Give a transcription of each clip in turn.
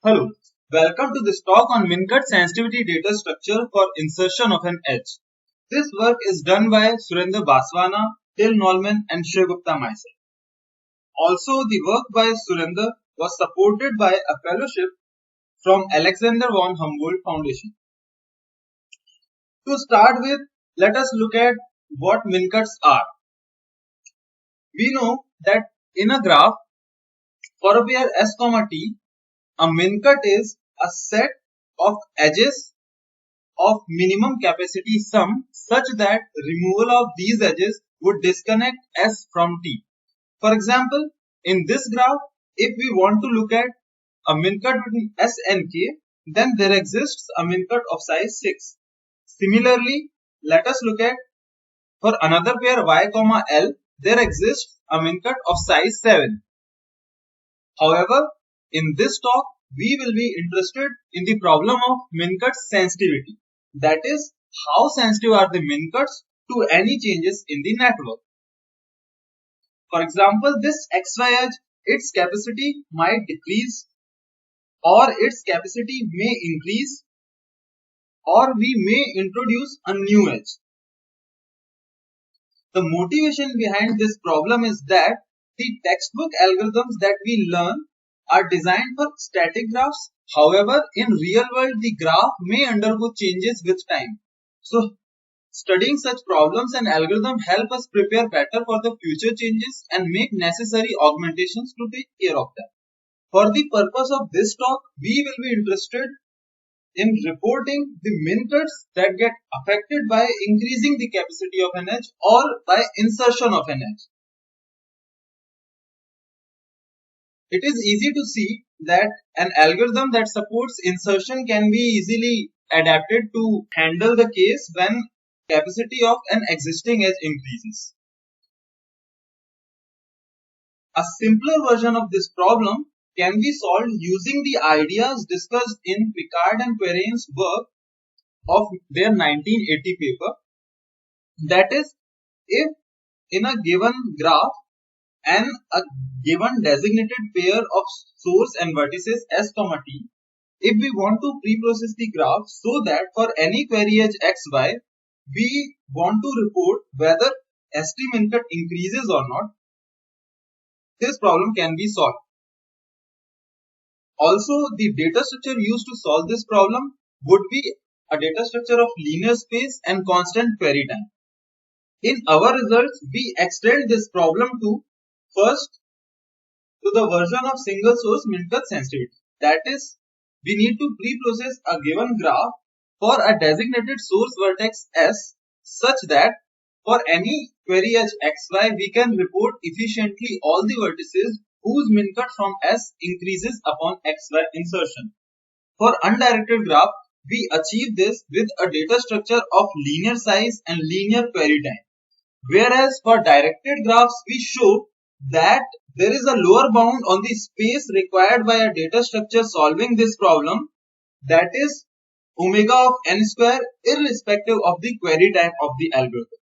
Hello, welcome to this talk on min-cut sensitivity data structure for insertion of an edge. This work is done by Surinder Baswana, Till Nolman and Shrey Gupta myself. Also, the work by Surinder was supported by a fellowship from Alexander von Humboldt Foundation. To start with, let us look at what min-cuts are. We know that in a graph, for a pair S, T, a min-cut is a set of edges of minimum capacity sum such that removal of these edges would disconnect S from T. For example, in this graph, if we want to look at a min-cut between S and K, then there exists a min-cut of size 6. Similarly, let us look at for another pair Y, L, there exists a min-cut of size 7. However, in this talk, we will be interested in the problem of min-cut sensitivity. That is, how sensitive are the min-cuts to any changes in the network. For example, this XY edge, its capacity might decrease or its capacity may increase, or we may introduce a new edge. The motivation behind this problem is that the textbook algorithms that we learn are designed for static graphs. However, in real world, the graph may undergo changes with time. So, studying such problems and algorithms help us prepare better for the future changes and make necessary augmentations to take care of them. For the purpose of this talk, we will be interested in reporting the min-cuts that get affected by increasing the capacity of an edge or by insertion of an edge. It is easy to see that an algorithm that supports insertion can be easily adapted to handle the case when capacity of an existing edge increases. A simpler version of this problem can be solved using the ideas discussed in Picard and Perrin's work of their 1980 paper. That is, if in a given graph and a given designated pair of source and vertices S, T, if we want to pre-process the graph so that for any query edge xy, we want to report whether ST min-cut increases or not, this problem can be solved. Also, the data structure used to solve this problem would be a data structure of linear space and constant query time. In our results, we extend this problem to first to the version of single source min-cut sensitivity. That is, we need to pre-process a given graph for a designated source vertex S such that for any query edge xy, we can report efficiently all the vertices whose min-cut from S increases upon xy insertion. For undirected graph, we achieve this with a data structure of linear size and linear query time. Whereas for directed graphs, we show that there is a lower bound on the space required by a data structure solving this problem, that is omega of n square, irrespective of the query time of the algorithm.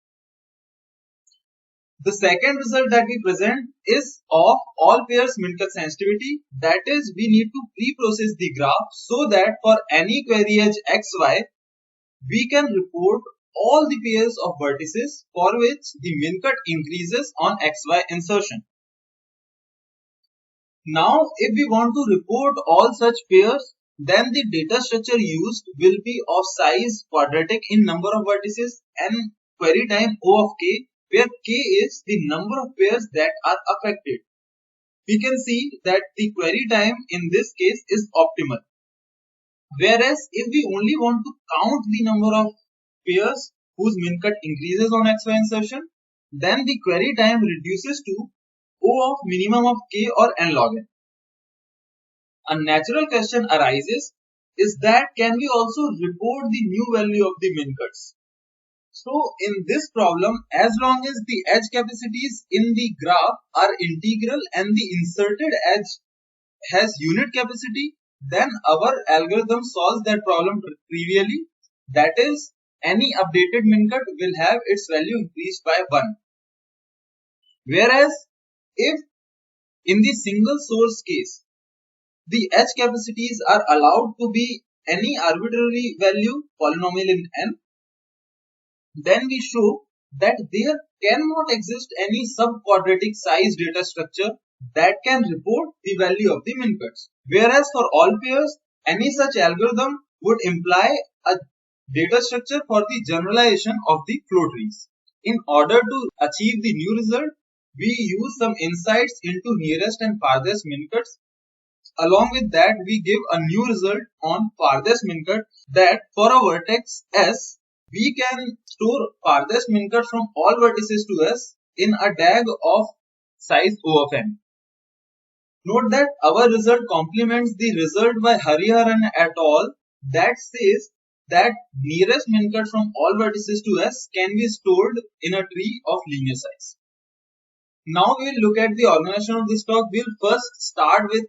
The second result that we present is of all pairs min-cut sensitivity. That is, we need to pre-process the graph so that for any query edge xy, we can report all the pairs of vertices for which the min-cut increases on xy insertion. Now, if we want to report all such pairs, then the data structure used will be of size quadratic in number of vertices and query time O of k, where k is the number of pairs that are affected. We can see that the query time in this case is optimal. Whereas if we only want to count the number of pairs whose min-cut increases on xy insertion, then the query time reduces to O of minimum of k or n log n. A natural question arises is that can we also report the new value of the min-cuts? So in this problem, as long as the edge capacities in the graph are integral and the inserted edge has unit capacity, then our algorithm solves that problem trivially. That is, any updated min-cut will have its value increased by 1. Whereas if in the single source case, the edge capacities are allowed to be any arbitrary value polynomial in n, then we show that there cannot exist any sub-quadratic size data structure that can report the value of the min cuts. Whereas for all pairs, any such algorithm would imply a data structure for the generalization of the flow trees. In order to achieve the new result, we use some insights into nearest and farthest min cuts. Along with that, we give a new result on farthest min cut, that for a vertex S, we can store farthest min cut from all vertices to S in a DAG of size O of n. Note that our result complements the result by Hariharan et al. That says that nearest min cut from all vertices to S can be stored in a tree of linear size. Now we will look at the organization of this talk. We will first start with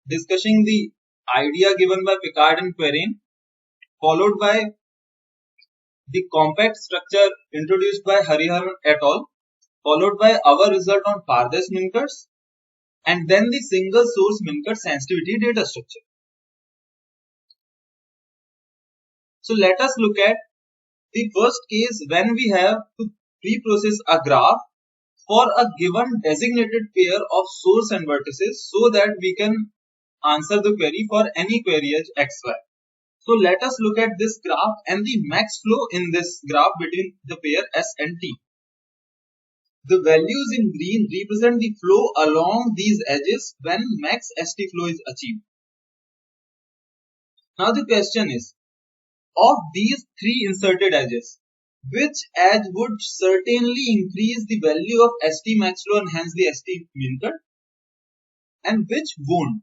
discussing the idea given by Picard and Perrin, followed by the compact structure introduced by Hariharan et al., followed by our result on farthest min cuts, and then the single source min cut sensitivity data structure. So let us look at the first case when we have to pre-process a graph for a given designated pair of source and vertices so that we can answer the query for any query edge xy. So let us look at this graph and the max flow in this graph between the pair S and T. The values in green represent the flow along these edges when max ST flow is achieved. Now the question is, of these three inserted edges, which edge would certainly increase the value of ST max flow and hence the ST min cut, and which won't?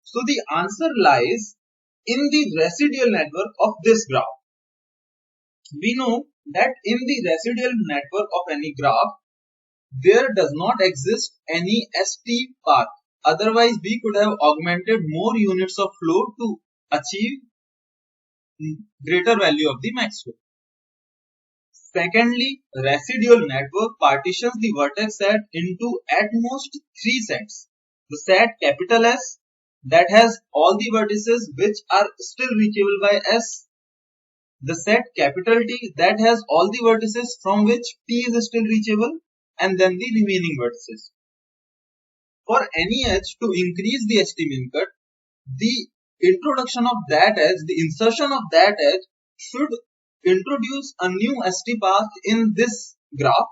So the answer lies in the residual network of this graph. We know that in the residual network of any graph, there does not exist any ST path. Otherwise, we could have augmented more units of flow to achieve greater value of the max flow. Secondly, residual network partitions the vertex set into at most three sets. The set capital S that has all the vertices which are still reachable by S. The set capital T that has all the vertices from which T is still reachable, and then the remaining vertices. For any edge to increase the ST min cut, the introduction of that edge, the insertion of that edge should introduce a new ST path in this graph.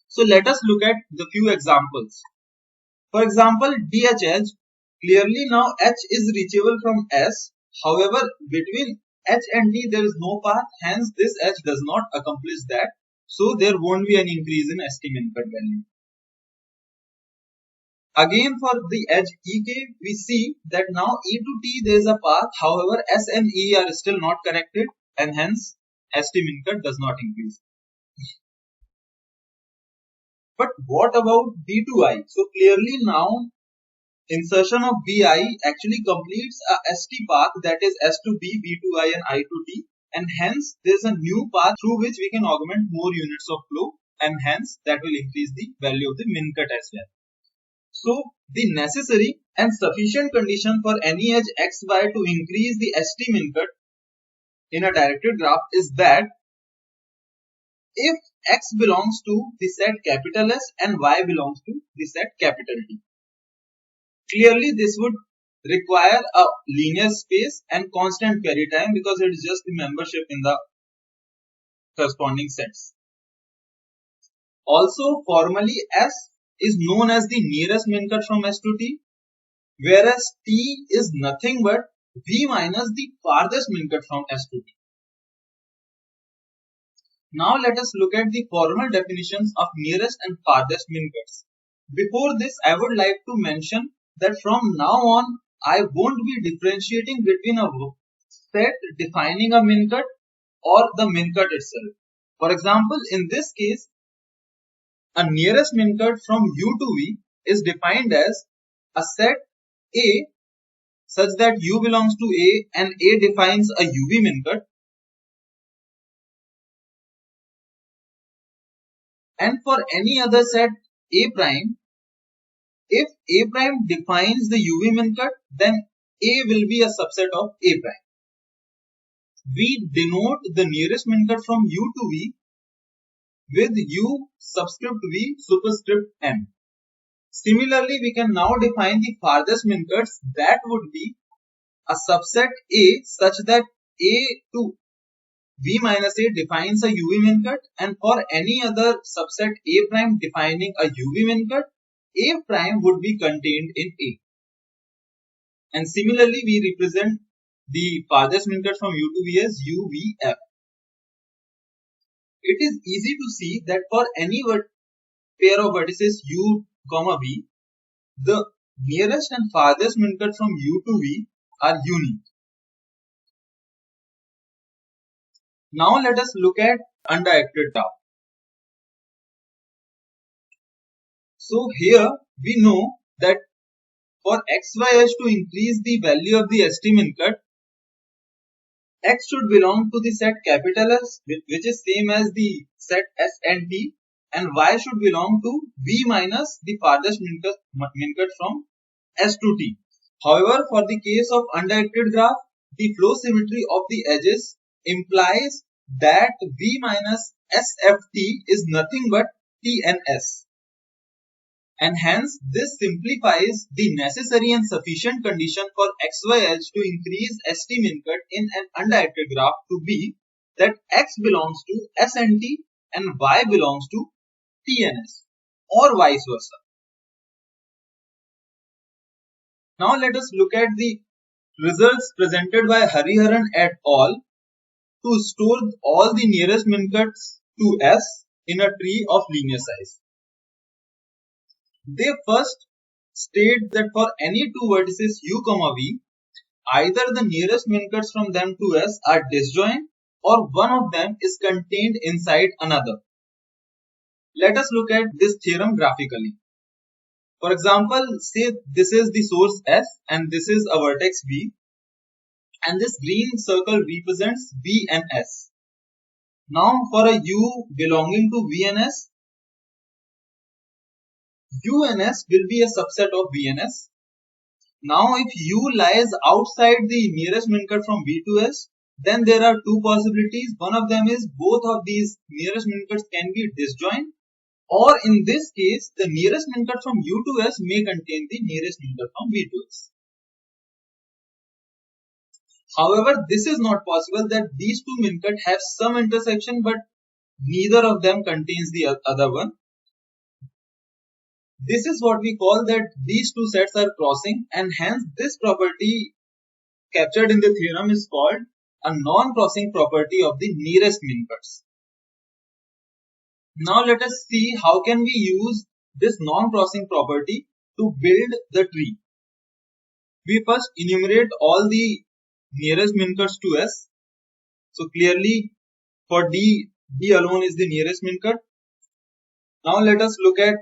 So let us look at the few examples. For example, DH edge, clearly now H is reachable from S. However, between H and T there is no path, hence this edge does not accomplish that. So there won't be an increase in ST min cut value. Again, for the edge EK, we see that now E to T there is a path, however S and E are still not connected and hence ST min cut does not increase. But what about D to I? So clearly now insertion of BI actually completes a ST path, that is S to B, B to I and I to T, and hence there is a new path through which we can augment more units of flow, and hence that will increase the value of the min cut as well. So the necessary and sufficient condition for any edge xy to increase the ST min cut in a directed graph is that if x belongs to the set capital S and y belongs to the set capital T. Clearly this would require a linear space and constant query time because it is just the membership in the corresponding sets. Also, formally S is known as the nearest min cut from S to T, whereas T is nothing but V minus the farthest min cut from S to T. Now let us look at the formal definitions of nearest and farthest min cuts. Before this, I would like to mention that from now on, I won't be differentiating between a set defining a min cut or the min cut itself. For example, in this case, a nearest min cut from U to V is defined as a set A such that U belongs to A and A defines a UV min cut, and for any other set A prime, If A prime defines the UV min cut, then A will be a subset of A prime. We denote the nearest min cut from U to V with U subscript V superscript M. Similarly, we can now define the farthest min cuts that would be a subset A such that A to V minus A defines a UV min cut, and for any other subset A prime defining a UV min cut, A prime would be contained in A. And similarly, we represent the farthest min cut from U to V as UVF. It is easy to see that for any pair of vertices U, V, the nearest and farthest min cut from U to V are unique. Now let us look at undirected graph. So here we know that for XY to increase the value of the ST min cut, X should belong to the set capital S, which is same as the set S and T, and Y should belong to V minus the farthest min cut from S to T. However, for the case of undirected graph, the flow symmetry of the edges implies that V minus SFT is nothing but T and S. And hence, this simplifies the necessary and sufficient condition for XY edge to increase ST min cut in an undirected graph to be that X belongs to S and T and Y belongs to T and S, or vice versa. Now let us look at the results presented by Hariharan et al. To store all the nearest min cuts to S in a tree of linear size. They first state that for any two vertices U, V, either the nearest min cuts from them to S are disjoint or one of them is contained inside another. Let us look at this theorem graphically. For example, say this is the source S and this is a vertex V, and this green circle represents V and S. Now for a U belonging to V and S, U and S will be a subset of V and S. Now if U lies outside the nearest min cut from V to S, then there are two possibilities. One of them is both of these nearest min cuts can be disjoint, or in this case the nearest min cut from U to S may contain the nearest min cut from V to S. However, this is not possible that these two min cut have some intersection but neither of them contains the other one. This is what we call that these two sets are crossing, and hence this property captured in the theorem is called a non-crossing property of the nearest min cuts. Now let us see how can we use this non-crossing property to build the tree. We first enumerate all the nearest min cuts to S. So clearly for D alone is the nearest min cut. Now let us look at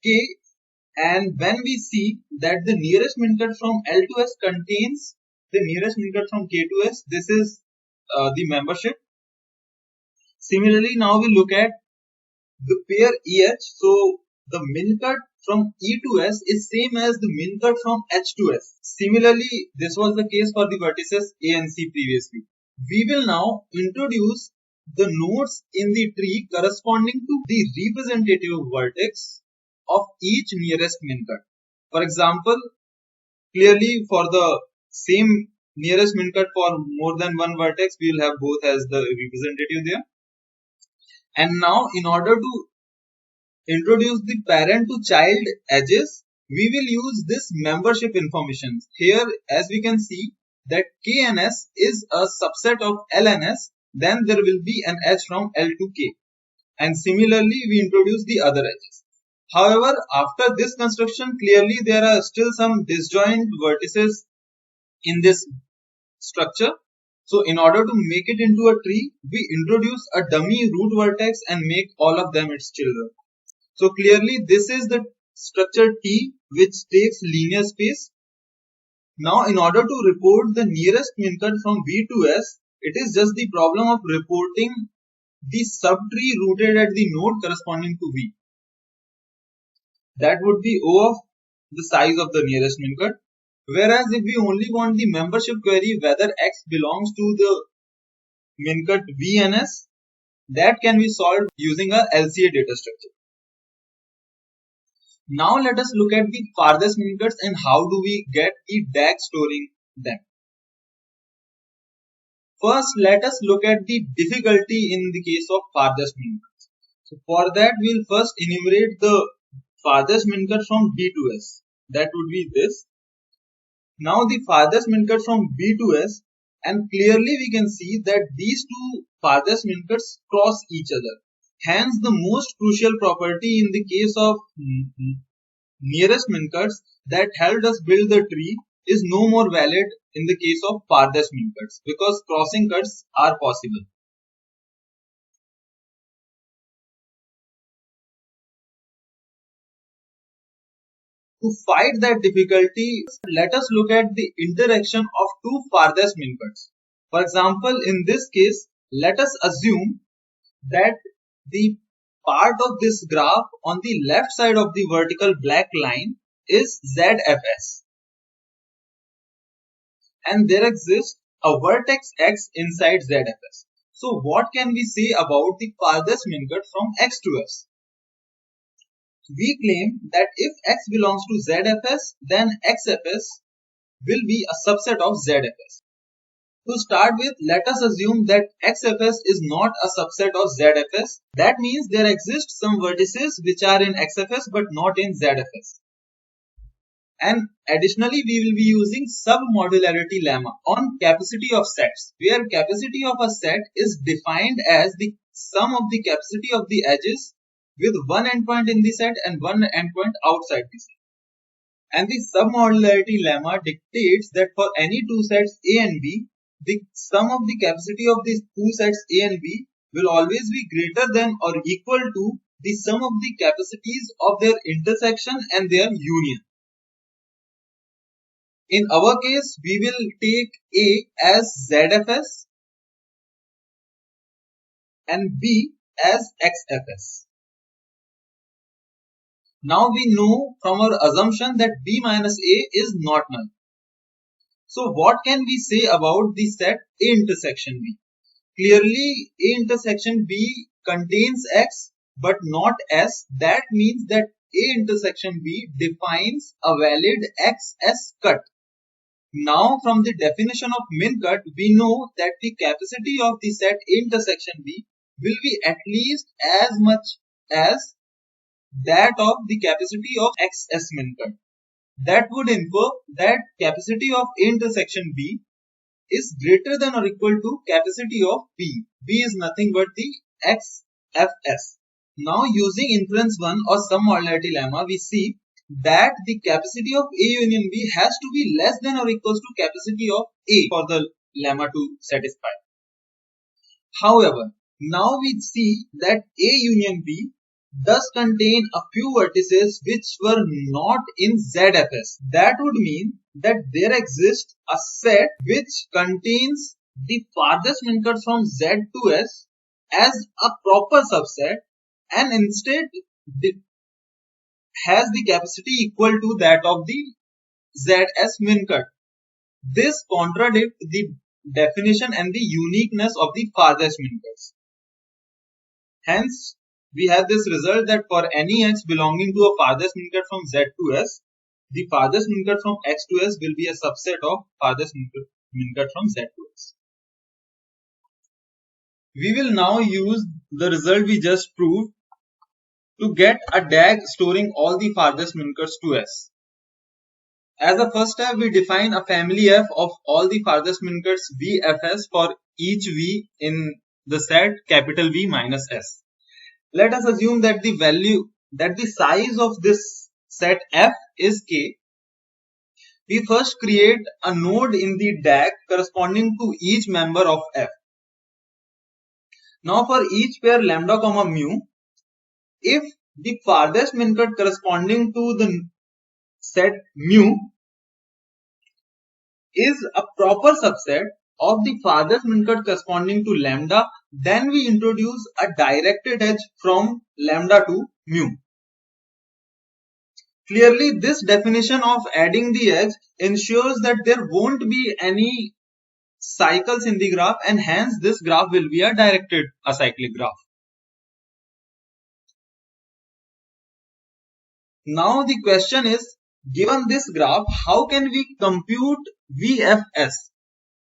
K, and when we see that the nearest min cut from L to S contains the nearest min cut from K to S, this is the membership. Similarly, now we look at the pair EH. So the min cut from E to S is same as the min cut from H to S. Similarly, this was the case for the vertices A and C previously. We will now introduce the nodes in the tree corresponding to the representative vertex of each nearest min cut. For example, clearly for the same nearest min cut for more than one vertex, we will have both as the representative there. And now in order to introduce the parent to child edges, we will use this membership information. Here as we can see that K and S is a subset of L and S, then there will be an edge from L to K. And similarly we introduce the other edges. However, after this construction, clearly there are still some disjoint vertices in this structure. So in order to make it into a tree, we introduce a dummy root vertex and make all of them its children. So clearly this is the structure T which takes linear space. Now in order to report the nearest min cut from V to S, it is just the problem of reporting the subtree rooted at the node corresponding to V. That would be O of the size of the nearest min cut. Whereas if we only want the membership query whether X belongs to the min cut V and S, that can be solved using a LCA data structure. Now let us look at the farthest min cuts and how do we get the DAG storing them. First, let us look at the difficulty in the case of farthest min cuts. So for that, we will first enumerate the farthest min cut from B to S. That would be this. Now the farthest min cut from B to S, and clearly we can see that these two farthest min cuts cross each other. Hence, the most crucial property in the case of nearest min cuts that helped us build the tree is no more valid in the case of farthest min cuts because crossing cuts are possible. To fight that difficulty, let us look at the interaction of two farthest min cuts. For example, in this case, let us assume that the part of this graph on the left side of the vertical black line is ZFS. And there exists a vertex X inside ZFS. So what can we say about the farthest min cut from X to S? We claim that if X belongs to ZFS, then XFS will be a subset of ZFS. To start with, let us assume that XFS is not a subset of ZFS. That means there exist some vertices which are in XFS but not in ZFS. And additionally, we will be using submodularity lemma on capacity of sets, where capacity of a set is defined as the sum of the capacity of the edges with one endpoint in the set and one endpoint outside the set. And the submodularity lemma dictates that for any two sets A and B, the sum of the capacity of these two sets A and B will always be greater than or equal to the sum of the capacities of their intersection and their union. In our case, we will take A as ZFS and B as XFS. Now we know from our assumption that B minus A is not null. So what can we say about the set A intersection B? Clearly A intersection B contains X but not S. That means that A intersection B defines a valid XS cut. Now from the definition of min cut, we know that the capacity of the set A intersection B will be at least as much as that of the capacity of XS min cut. That would infer that capacity of A intersection B is greater than or equal to capacity of B. B is nothing but the XFS. Now using inference 1 or submodularity lemma, we see that the capacity of A union B has to be less than or equals to capacity of A for the lemma to satisfy. However, now we see that A union B does contain a few vertices which were not in ZFS. That would mean that there exists a set which contains the farthest min cuts from Z to S as a proper subset and instead has the capacity equal to that of the ZS min cut. This contradicts the definition and the uniqueness of the farthest min cuts. Hence, we have this result that for any X belonging to a farthest min cut from Z to S, the farthest min cut from X to S will be a subset of farthest min cut from Z to S. We will now use the result we just proved to get a DAG storing all the farthest min cuts to S. As a first step, we define a family F of all the farthest min cuts VFS for each V in the set capital V minus S. Let us assume that the size of this set F is K. We first create a node in the DAG corresponding to each member of F. Now for each pair lambda comma mu, if the farthest min cut corresponding to the set mu is a proper subset of the farthest min cut corresponding to lambda, then we introduce a directed edge from lambda to mu. Clearly, this definition of adding the edge ensures that there won't be any cycles in the graph, and hence this graph will be a directed acyclic graph. Now the question is, given this graph, how can we compute VFS?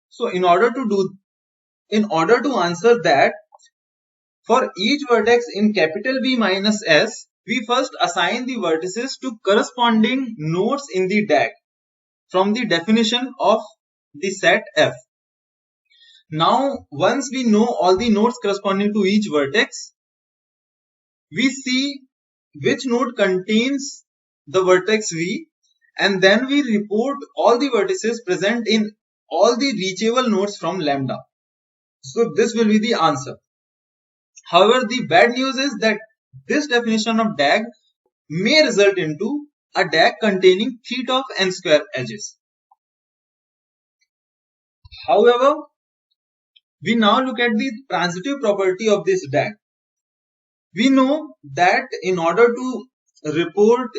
So in order to answer that, for each vertex in capital V minus S, we first assign the vertices to corresponding nodes in the DAG from the definition of the set F. Now, once we know all the nodes corresponding to each vertex, we see which node contains the vertex V, and then we report all the vertices present in all the reachable nodes from lambda. So this will be the answer. However, the bad news is that this definition of DAG may result into a DAG containing theta of n square edges. However, we now look at the transitive property of this DAG. We know that in order to report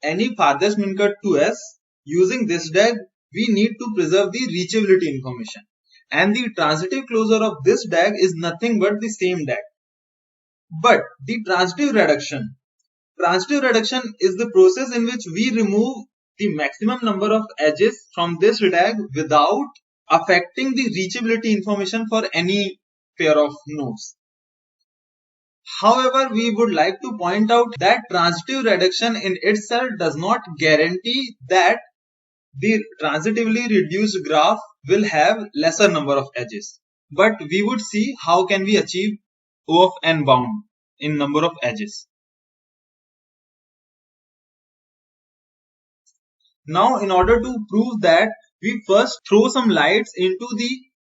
any farthest min cut to S using this DAG, we need to preserve the reachability information. And the transitive closure of this DAG is nothing but the same DAG. But the transitive reduction is the process in which we remove the maximum number of edges from this DAG without affecting the reachability information for any pair of nodes. However, we would like to point out that transitive reduction in itself does not guarantee that the transitively reduced graph will have lesser number of edges. But we would see how can we achieve O of n bound in number of edges. Now, in order to prove that, we first throw some lights into the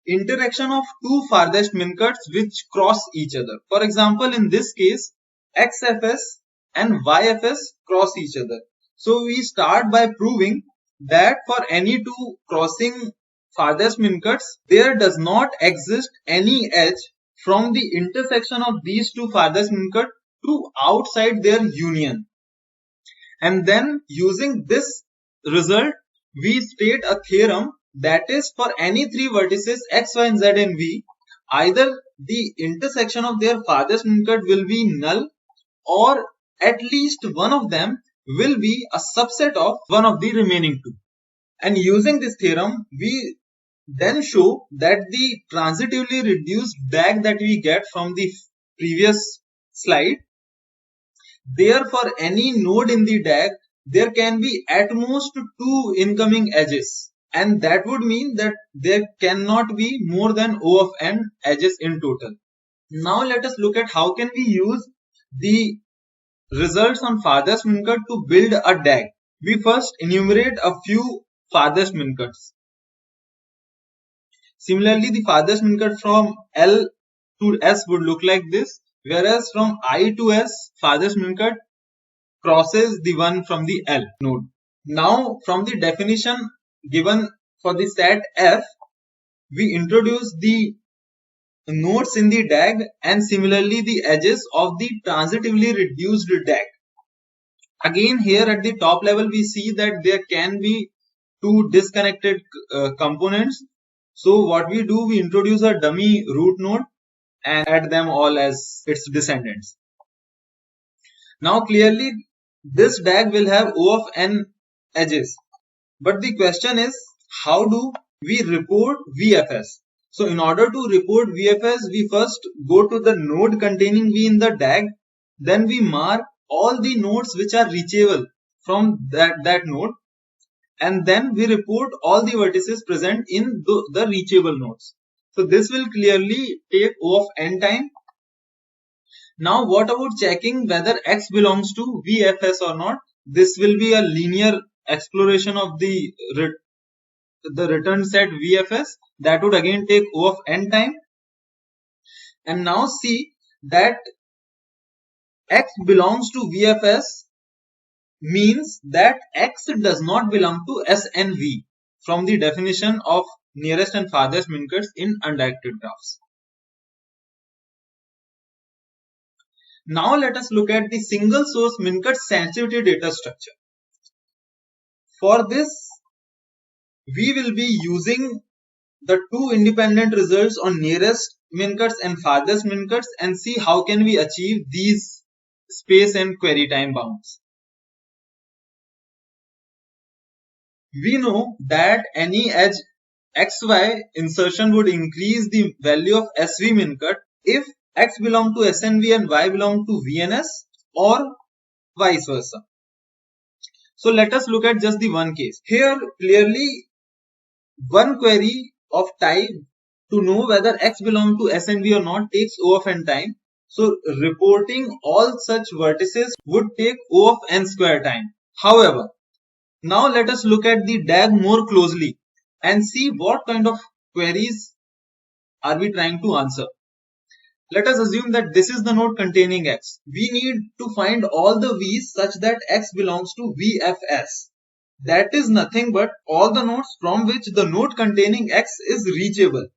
interaction of two farthest min cuts which cross each other. For example, in this case, XFS and YFS cross each other. So we start by proving that for any two crossing farthest min cuts, there does not exist any edge from the intersection of these two farthest min cuts to outside their union. And then using this result, we state a theorem that is for any three vertices x, y, and z in V, either the intersection of their farthest min cut will be null, or at least one of them will be a subset of one of the remaining two. And using this theorem, we then show that the transitively reduced DAG that we get from the previous slide, there for any node in the DAG, there can be at most two incoming edges, and that would mean that there cannot be more than O of n edges in total. Now let us look at how can we use the results on farthest min cut to build a DAG. We first enumerate a few farthest min cuts. Similarly, the farthest min cut from L to S would look like this, whereas from I to S, farthest min cut crosses the one from the L node. Now, from the definition given for the set F, we introduce the nodes in the DAG and similarly the edges of the transitively reduced DAG. Again, here at the top level, we see that there can be two disconnected components. So what we do, we introduce a dummy root node and add them all as its descendants. Now clearly this DAG will have O of n edges. But the question is, how do we report VFS? So in order to report VFS, we first go to the node containing V in the DAG. Then we mark all the nodes which are reachable from that node. And then we report all the vertices present in the reachable nodes. So this will clearly take O of n time. Now what about checking whether X belongs to VFS or not? This will be a linear exploration of the return set VFS. That would again take O of n time. And now see that X belongs to VFS means that X does not belong to S and V from the definition of nearest and farthest min cuts in undirected graphs. Now let us look at the single source min cut sensitivity data structure. For this, we will be using the two independent results on nearest min cuts and farthest min cuts and see how can we achieve these space and query time bounds. We know that any edge XY insertion would increase the value of SV min cut if X belong to SNV and Y belong to VNS or vice versa. So let us look at just the one case. Here clearly one query of type to know whether X belong to SNV or not takes O of n time. So reporting all such vertices would take O of n square time. However, now let us look at the DAG more closely and see what kind of queries are we trying to answer. Let us assume that this is the node containing X. We need to find all the V's such that X belongs to VFS. That is nothing but all the nodes from which the node containing X is reachable.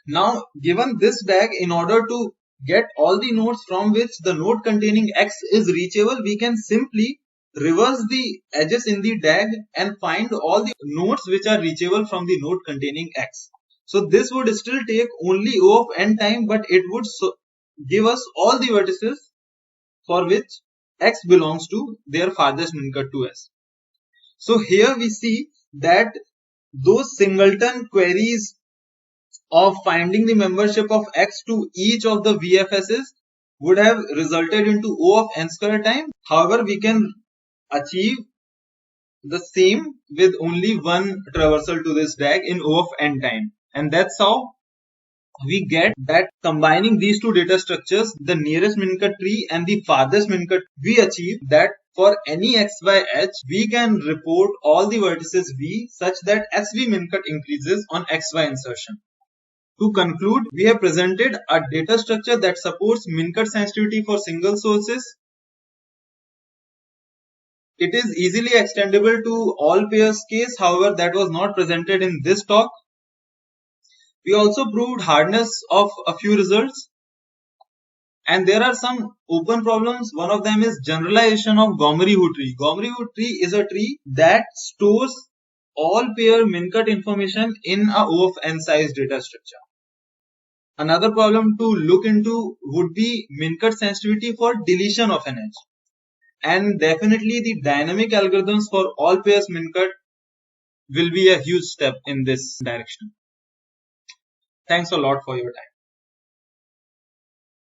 Now, given this DAG, in order to get all the nodes from which the node containing X is reachable, we can simply reverse the edges in the DAG and find all the nodes which are reachable from the node containing X. So this would still take only O of n time, but it would give us all the vertices for which X belongs to their farthest min cut to S. So here we see that those singleton queries of finding the membership of X to each of the VFSs would have resulted into O of n square time. However, we can achieve the same with only one traversal to this DAG in O of n time. And that's how we get that combining these two data structures, the nearest min cut tree and the farthest min cut, we achieve that for any XY edge, we can report all the vertices V such that SV min cut increases on XY insertion. To conclude, we have presented a data structure that supports min cut sensitivity for single sources. It is easily extendable to all pairs case, however, that was not presented in this talk. We also proved hardness of a few results. And there are some open problems. One of them is generalization of Gomery-Hu tree. Gomery-Hu tree is a tree that stores all pair min cut information in a O of n size data structure. Another problem to look into would be min cut sensitivity for deletion of an edge. And definitely the dynamic algorithms for all pairs min cut will be a huge step in this direction. Thanks a lot for your time.